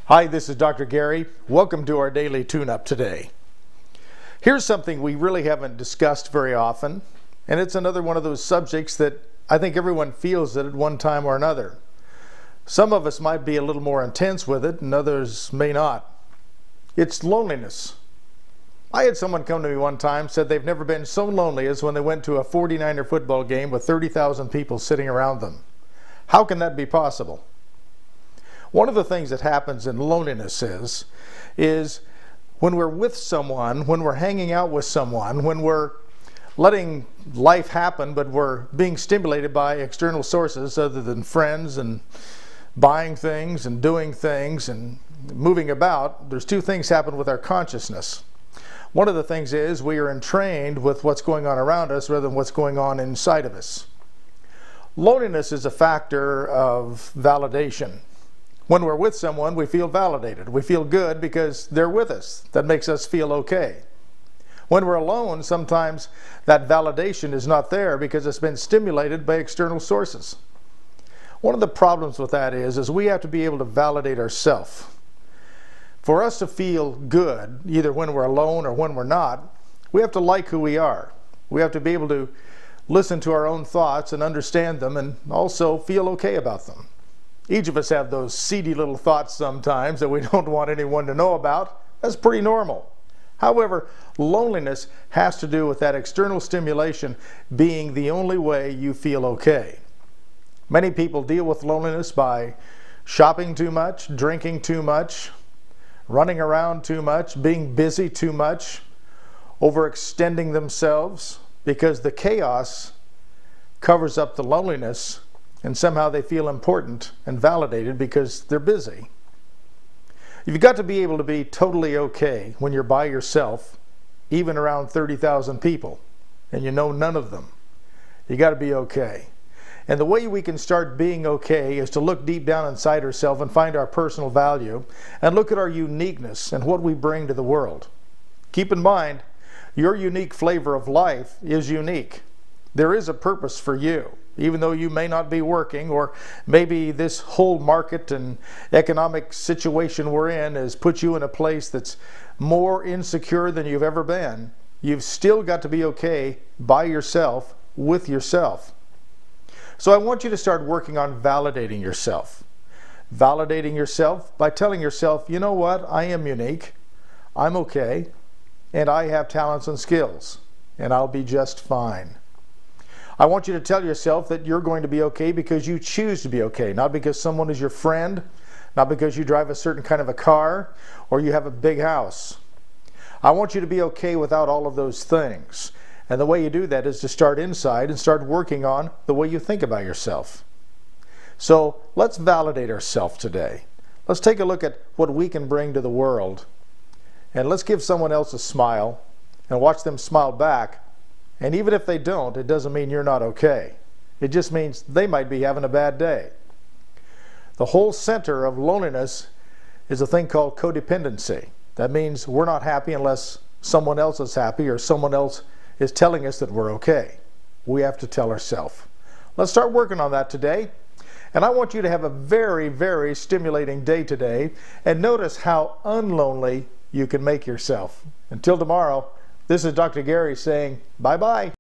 Hi, this is Dr. Gary. Welcome to our daily tune-up today. Here's something we really haven't discussed very often, and it's another one of those subjects that I think everyone feels it at one time or another. Some of us might be a little more intense with it, and others may not. It's loneliness. I had someone come to me one time, said they've never been so lonely as when they went to a 49er football game with 30,000 people sitting around them. How can that be possible? One of the things that happens in loneliness is when we're with someone, when we're hanging out with someone, when we're letting life happen, but we're being stimulated by external sources other than friends and buying things and doing things and moving about, there's two things happen with our consciousness. One of the things is we are entrained with what's going on around us rather than what's going on inside of us. Loneliness is a factor of validation. When we're with someone, we feel validated. We feel good because they're with us. That makes us feel okay. When we're alone, sometimes that validation is not there because it's been stimulated by external sources. One of the problems with that is we have to be able to validate ourselves. For us to feel good, either when we're alone or when we're not, we have to like who we are. We have to be able to listen to our own thoughts and understand them and also feel okay about them. Each of us have those seedy little thoughts sometimes that we don't want anyone to know about. That's pretty normal. However, loneliness has to do with that external stimulation being the only way you feel okay. Many people deal with loneliness by shopping too much, drinking too much, running around too much, being busy too much, overextending themselves, because the chaos covers up the loneliness and somehow they feel important and validated because they're busy. You've got to be able to be totally okay when you're by yourself, even around 30,000 people, and you know none of them. You got to be okay. And the way we can start being okay is to look deep down inside ourselves and find our personal value and look at our uniqueness and what we bring to the world. Keep in mind, your unique flavor of life is unique. There is a purpose for you. Even though you may not be working, or maybe this whole market and economic situation we're in has put you in a place that's more insecure than you've ever been, you've still got to be okay by yourself, with yourself. So I want you to start working on validating yourself. Validating yourself by telling yourself, you know what, I am unique, I'm okay, and I have talents and skills, and I'll be just fine. I want you to tell yourself that you're going to be okay because you choose to be okay, not because someone is your friend, not because you drive a certain kind of a car or you have a big house. I want you to be okay without all of those things. And the way you do that is to start inside and start working on the way you think about yourself. So let's validate ourselves today. Let's take a look at what we can bring to the world. And let's give someone else a smile and watch them smile back. And even if they don't, it doesn't mean you're not okay. It just means they might be having a bad day. The whole center of loneliness is a thing called codependency. That means we're not happy unless someone else is happy or someone else is telling us that we're okay. We have to tell ourselves. Let's start working on that today. And I want you to have a very, very stimulating day today. And notice how unlonely you can make yourself. Until tomorrow, this is Dr. Gary saying bye-bye.